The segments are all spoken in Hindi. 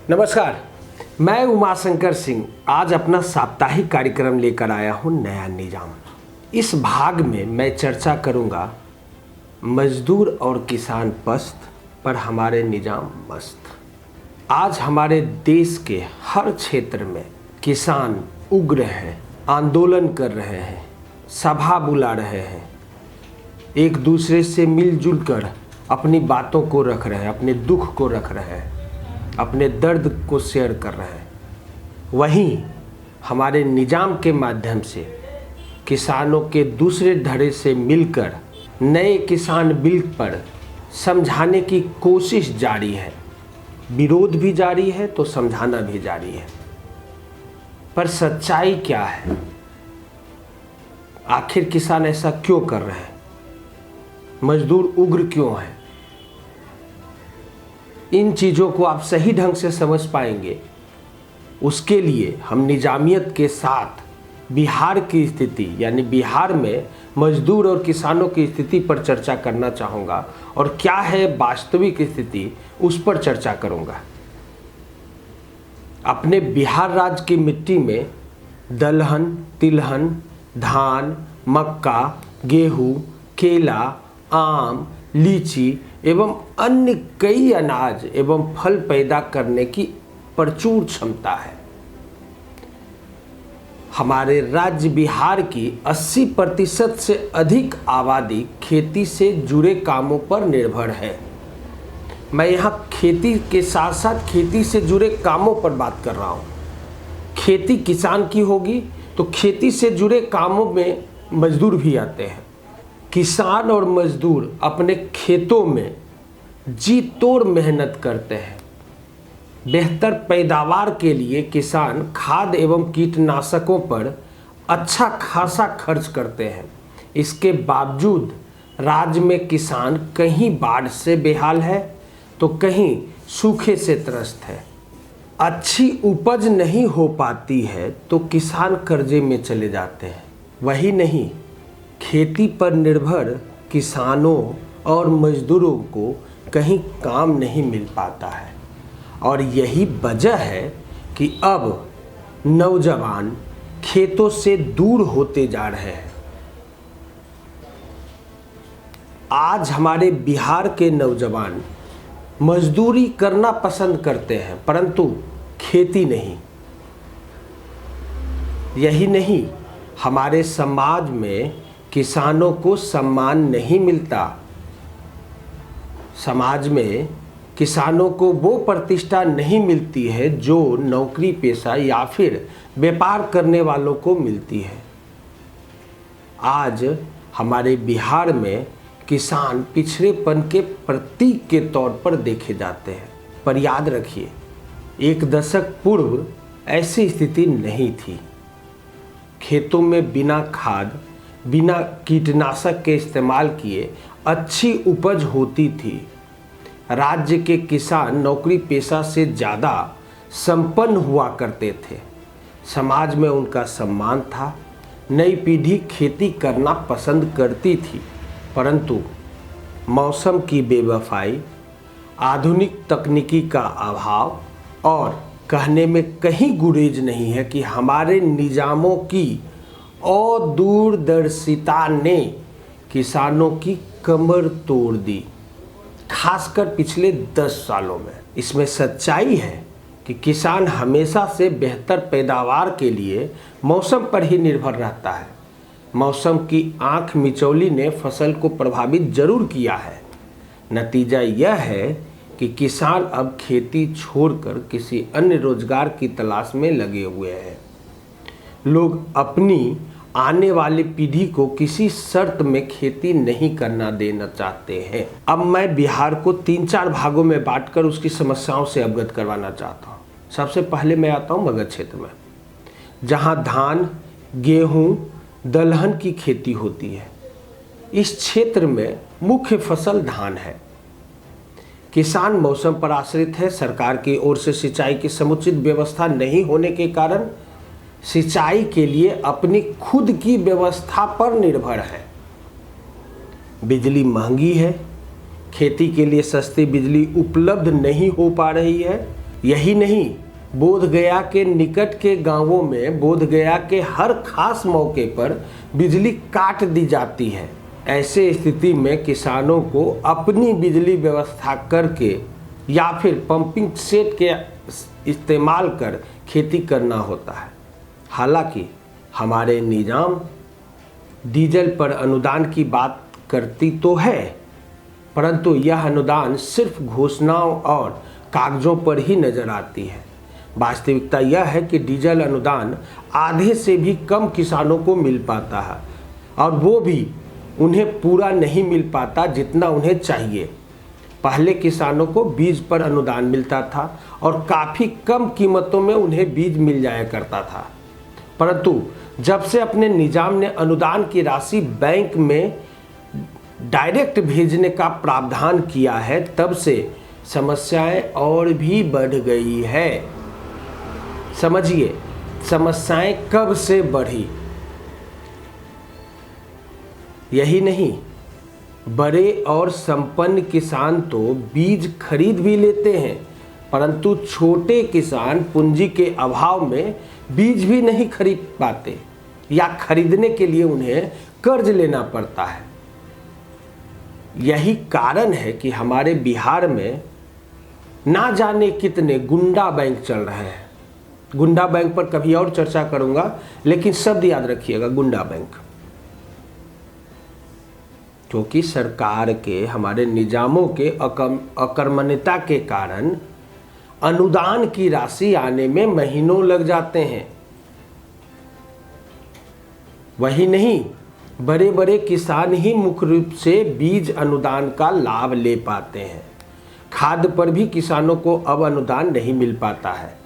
नमस्कार, मैं उमाशंकर सिंह आज अपना साप्ताहिक कार्यक्रम लेकर आया हूं नया निजाम। इस भाग में मैं चर्चा करूंगा मजदूर और किसान पस्त पर हमारे निजाम मस्त। आज हमारे देश के हर क्षेत्र में किसान उग्र हैं, आंदोलन कर रहे हैं, सभा बुला रहे हैं, एक दूसरे से मिलजुल कर अपनी बातों को रख रहे हैं, अपने दुख को रख रहे हैं, अपने दर्द को शेयर कर रहे हैं। वहीं हमारे निजाम के माध्यम से किसानों के दूसरे धड़े से मिलकर नए किसान बिल पर समझाने की कोशिश जारी है। विरोध भी जारी है तो समझाना भी जारी है। पर सच्चाई क्या है? आखिर किसान ऐसा क्यों कर रहे हैं? मजदूर उग्र क्यों हैं? इन चीज़ों को आप सही ढंग से समझ पाएंगे, उसके लिए हम निजामियत के साथ बिहार की स्थिति यानी बिहार में मजदूर और किसानों की स्थिति पर चर्चा करना चाहूँगा और क्या है वास्तविक स्थिति उस पर चर्चा करूँगा। अपने बिहार राज्य की मिट्टी में दलहन, तिलहन, धान, मक्का, गेहूँ, केला, आम, लीची एवं अन्य कई अनाज एवं फल पैदा करने की प्रचुर क्षमता है। हमारे राज्य बिहार की 80% से अधिक आबादी खेती से जुड़े कामों पर निर्भर है। मैं यहाँ खेती के साथ साथ खेती से जुड़े कामों पर बात कर रहा हूँ। खेती किसान की होगी तो खेती से जुड़े कामों में मजदूर भी आते हैं। किसान और मजदूर अपने खेतों में जी तोड़ मेहनत करते हैं। बेहतर पैदावार के लिए किसान खाद एवं कीटनाशकों पर अच्छा खासा खर्च करते हैं। इसके बावजूद राज्य में किसान कहीं बाढ़ से बेहाल है तो कहीं सूखे से त्रस्त है। अच्छी उपज नहीं हो पाती है तो किसान कर्जे में चले जाते हैं। वही नहीं, खेती पर निर्भर किसानों और मजदूरों को कहीं काम नहीं मिल पाता है और यही वजह है कि अब नौजवान खेतों से दूर होते जा रहे हैं। आज हमारे बिहार के नौजवान मजदूरी करना पसंद करते हैं परंतु खेती नहीं। यही नहीं, हमारे समाज में किसानों को सम्मान नहीं मिलता। समाज में किसानों को वो प्रतिष्ठा नहीं मिलती है जो नौकरी पेशा या फिर व्यापार करने वालों को मिलती है। आज हमारे बिहार में किसान पिछड़ेपन के प्रतीक के तौर पर देखे जाते हैं। पर याद रखिए, एक दशक पूर्व ऐसी स्थिति नहीं थी। खेतों में बिना खाद, बिना कीटनाशक के इस्तेमाल किए अच्छी उपज होती थी। राज्य के किसान नौकरी पेशा से ज़्यादा संपन्न हुआ करते थे। समाज में उनका सम्मान था। नई पीढ़ी खेती करना पसंद करती थी परंतु मौसम की बेवफाई, आधुनिक तकनीकी का अभाव और कहने में कहीं गुरेज नहीं है कि हमारे निजामों की और दूरदर्शिता ने किसानों की कमर तोड़ दी, खासकर पिछले 10 सालों में। इसमें सच्चाई है कि किसान हमेशा से बेहतर पैदावार के लिए मौसम पर ही निर्भर रहता है। मौसम की आंख मिचौली ने फसल को प्रभावित जरूर किया है। नतीजा यह है कि किसान अब खेती छोड़कर किसी अन्य रोजगार की तलाश में लगे हुए हैं। लोग अपनी आने वाली पीढ़ी को किसी शर्त में खेती नहीं करना देना चाहते हैं। अब मैं बिहार को 3-4 भागों में बांटकर उसकी समस्याओं से अवगत करवाना चाहता हूँ। सबसे पहले मैं आता हूँ मगध क्षेत्र में, जहाँ धान, गेहूँ, दलहन की खेती होती है। इस क्षेत्र में मुख्य फसल धान है। किसान मौसम पर आश्रित है। सरकार की ओर से सिंचाई की समुचित व्यवस्था नहीं होने के कारण सिंचाई के लिए अपनी खुद की व्यवस्था पर निर्भर है। बिजली महंगी है, खेती के लिए सस्ती बिजली उपलब्ध नहीं हो पा रही है। यही नहीं, बोधगया के निकट के गांवों में बोधगया के हर खास मौके पर बिजली काट दी जाती है। ऐसे स्थिति में किसानों को अपनी बिजली व्यवस्था करके या फिर पंपिंग सेट के इस्तेमाल कर खेती करना होता है। हालांकि हमारे निजाम डीजल पर अनुदान की बात करती तो है, परंतु यह अनुदान सिर्फ घोषणाओं और कागजों पर ही नजर आती है। वास्तविकता यह है कि डीजल अनुदान आधे से भी कम किसानों को मिल पाता है, और वो भी उन्हें पूरा नहीं मिल पाता जितना उन्हें चाहिए। पहले किसानों को बीज पर अनुदान मिलता था और काफ़ी कम कीमतों में उन्हें बीज मिल जाया करता था, परंतु जब से अपने निजाम ने अनुदान की राशि बैंक में डायरेक्ट भेजने का प्रावधान किया है, तब से समस्याएं और भी बढ़ गई है। समझिए, समस्याएं कब से बढ़ी। यही नहीं, बड़े और संपन्न किसान तो बीज खरीद भी लेते हैं, परंतु छोटे किसान पूंजी के अभाव में बीज भी नहीं खरीद पाते या खरीदने के लिए उन्हें कर्ज लेना पड़ता है। यही कारण है कि हमारे बिहार में ना जाने कितने गुंडा बैंक चल रहे हैं। गुंडा बैंक पर कभी और चर्चा करूंगा, लेकिन शब्द याद रखिएगा, गुंडा बैंक। क्योंकि सरकार के, हमारे निजामों के अकर्मण्यता के कारण अनुदान की राशि आने में महीनों लग जाते हैं। वही नहीं, बड़े बड़े किसान ही मुख्य रूप से बीज अनुदान का लाभ ले पाते हैं। खाद पर भी किसानों को अब अनुदान नहीं मिल पाता है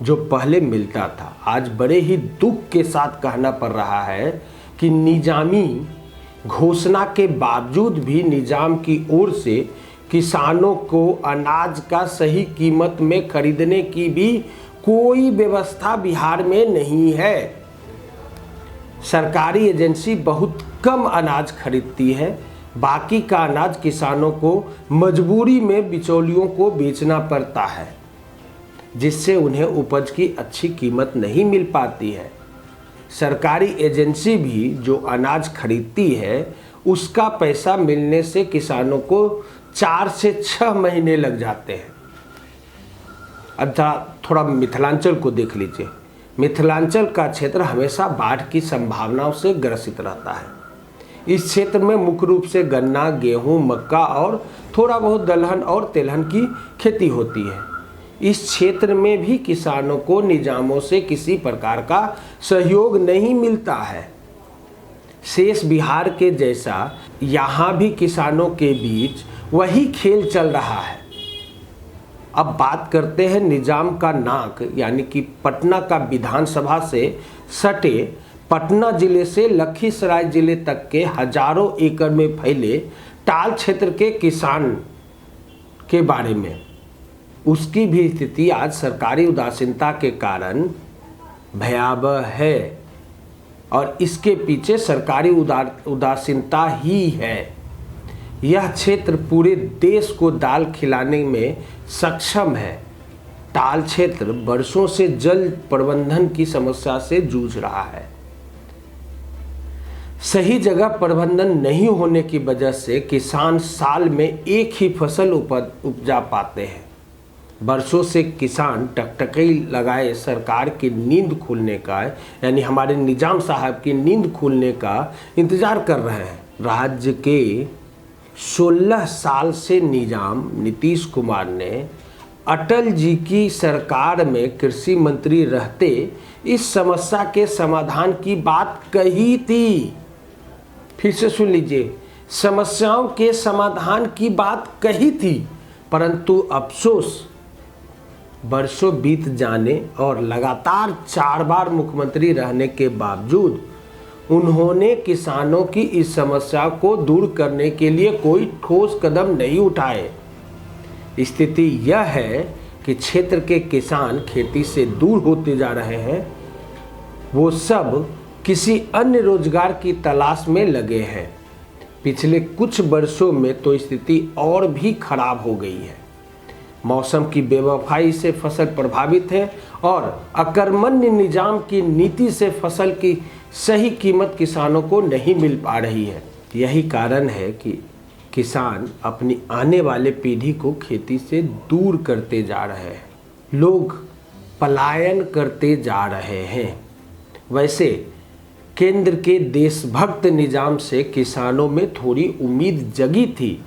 जो पहले मिलता था। आज बड़े ही दुख के साथ कहना पड़ रहा है कि निजामी घोषणा के बावजूद भी निजाम की ओर से किसानों को अनाज का सही कीमत में खरीदने की भी कोई व्यवस्था बिहार में नहीं है। सरकारी एजेंसी बहुत कम अनाज खरीदती है, बाकी का अनाज किसानों को मजबूरी में बिचौलियों को बेचना पड़ता है, जिससे उन्हें उपज की अच्छी कीमत नहीं मिल पाती है। सरकारी एजेंसी भी जो अनाज खरीदती है, उसका पैसा मिलने से किसानों को 4 से 6 महीने लग जाते हैं। अच्छा, थोड़ा मिथिलांचल को देख लीजिए। मिथिलांचल का क्षेत्र हमेशा बाढ़ की संभावनाओं से ग्रसित रहता है। इस क्षेत्र में मुख्य रूप से गन्ना, गेहूं, मक्का और थोड़ा बहुत दलहन और तेलहन की खेती होती है। इस क्षेत्र में भी किसानों को निजामों से किसी प्रकार का सहयोग नहीं मिलता है। शेष बिहार के जैसा यहाँ भी किसानों के बीच वही खेल चल रहा है। अब बात करते हैं निजाम का नाक, यानी कि पटना का विधानसभा से सटे पटना जिले से लखीसराय जिले तक के हजारों एकड़ में फैले टाल क्षेत्र के किसान के बारे में। उसकी भी स्थिति आज सरकारी उदासीनता के कारण भयावह है, और इसके पीछे सरकारी उदासीनता ही है। यह क्षेत्र पूरे देश को दाल खिलाने में सक्षम है। टाल क्षेत्र वर्षों से जल प्रबंधन की समस्या से जूझ रहा है। सही जगह प्रबंधन नहीं होने की वजह से किसान साल में एक ही फसल उपजा पाते हैं। वर्षों से किसान टकटकी लगाए सरकार की नींद खुलने का, यानी हमारे निजाम साहब की नींद खुलने का इंतजार कर रहे हैं। राज्य के 16 साल से निजाम नीतीश कुमार ने अटल जी की सरकार में कृषि मंत्री रहते इस समस्या के समाधान की बात कही थी। फिर से सुन लीजिए, समस्याओं के समाधान की बात कही थी, परंतु अफसोस वर्षों बीत जाने और लगातार 4 बार मुख्यमंत्री रहने के बावजूद उन्होंने किसानों की इस समस्या को दूर करने के लिए कोई ठोस कदम नहीं उठाए। स्थिति यह है कि क्षेत्र के किसान खेती से दूर होते जा रहे हैं। वो सब किसी अन्य रोजगार की तलाश में लगे हैं। पिछले कुछ वर्षों में तो स्थिति और भी खराब हो गई है। मौसम की बेवफाई से फसल प्रभावित है और अकर्मण्य निजाम की नीति से फसल की सही कीमत किसानों को नहीं मिल पा रही है। यही कारण है कि किसान अपनी आने वाले पीढ़ी को खेती से दूर करते जा रहे हैं। लोग पलायन करते जा रहे हैं। वैसे केंद्र के देशभक्त निजाम से किसानों में थोड़ी उम्मीद जगी थी,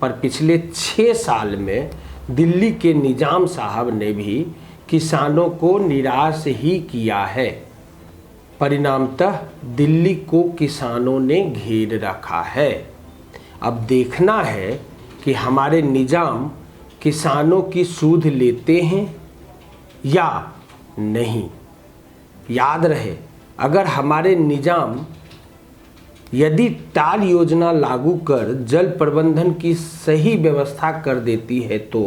पर पिछले 6 साल में दिल्ली के निजाम साहब ने भी किसानों को निराश ही किया है। परिणामतः दिल्ली को किसानों ने घेर रखा है। अब देखना है कि हमारे निजाम किसानों की सूध लेते हैं या नहीं। याद रहे, अगर हमारे निजाम यदि टाल योजना लागू कर जल प्रबंधन की सही व्यवस्था कर देती है तो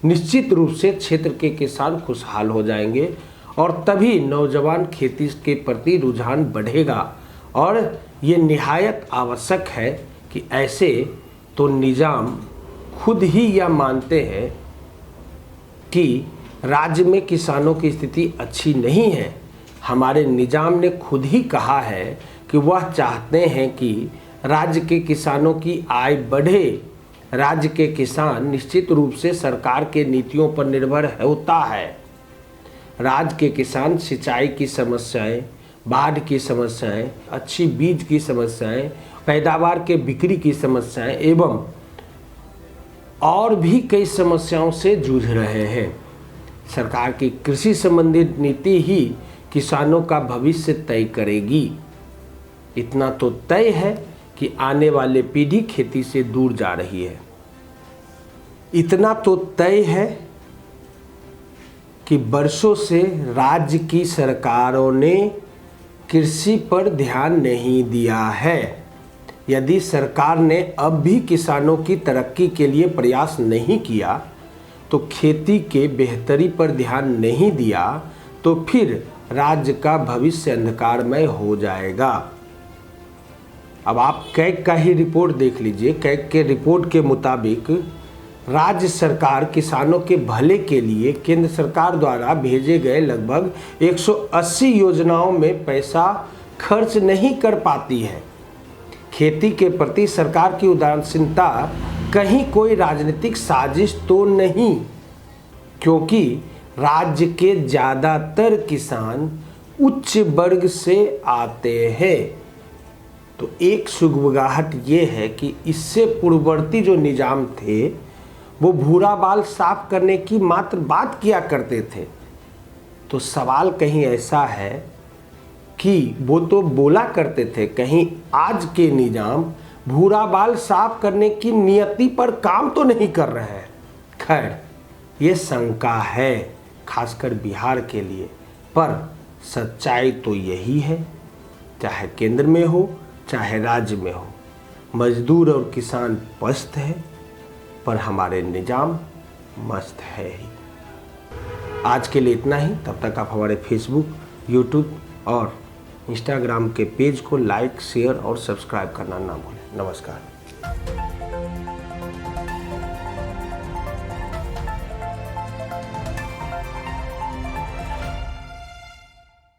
निश्चित रूप से क्षेत्र के किसान खुशहाल हो जाएंगे और तभी नौजवान खेती के प्रति रुझान बढ़ेगा। और ये निहायत आवश्यक है कि ऐसे तो निजाम खुद ही यह मानते हैं कि राज्य में किसानों की स्थिति अच्छी नहीं है। हमारे निजाम ने खुद ही कहा है कि वह चाहते हैं कि राज्य के किसानों की आय बढ़े। राज्य के किसान निश्चित रूप से सरकार के नीतियों पर निर्भर होता है। राज्य के किसान सिंचाई की समस्याएं, बाढ़ की समस्याएं, अच्छी बीज की समस्याएं, पैदावार के बिक्री की समस्याएं एवं और भी कई समस्याओं से जूझ रहे हैं। सरकार की कृषि संबंधित नीति ही किसानों का भविष्य तय करेगी। इतना तो तय है कि आने वाली पीढ़ी खेती से दूर जा रही है। इतना तो तय है कि वर्षों से राज्य की सरकारों ने कृषि पर ध्यान नहीं दिया है। यदि सरकार ने अब भी किसानों की तरक्की के लिए प्रयास नहीं किया, तो खेती के बेहतरी पर ध्यान नहीं दिया, तो फिर राज्य का भविष्य अंधकारमय हो जाएगा। अब आप कैग का ही रिपोर्ट देख लीजिए। कैग के रिपोर्ट के मुताबिक राज्य सरकार किसानों के भले के लिए केंद्र सरकार द्वारा भेजे गए लगभग 180 योजनाओं में पैसा खर्च नहीं कर पाती है। खेती के प्रति सरकार की उदासीनता कहीं कोई राजनीतिक साजिश तो नहीं, क्योंकि राज्य के ज़्यादातर किसान उच्च वर्ग से आते हैं। तो एक सुगबुगाहट ये है कि इससे पूर्ववर्ती जो निजाम थे वो भूरा बाल साफ करने की मात्र बात किया करते थे। तो सवाल कहीं ऐसा है कि वो तो बोला करते थे, कहीं आज के निजाम भूरा बाल साफ करने की नियति पर काम तो नहीं कर रहे हैं। खैर, ये शंका है खासकर बिहार के लिए, पर सच्चाई तो यही है, चाहे केंद्र में हो चाहे राज्य में हो, मजदूर और किसान पस्त है, पर हमारे निजाम मस्त है ही। आज के लिए इतना ही। तब तक आप हमारे फेसबुक, यूट्यूब और इंस्टाग्राम के पेज को लाइक, शेयर और सब्सक्राइब करना ना भूलें। नमस्कार।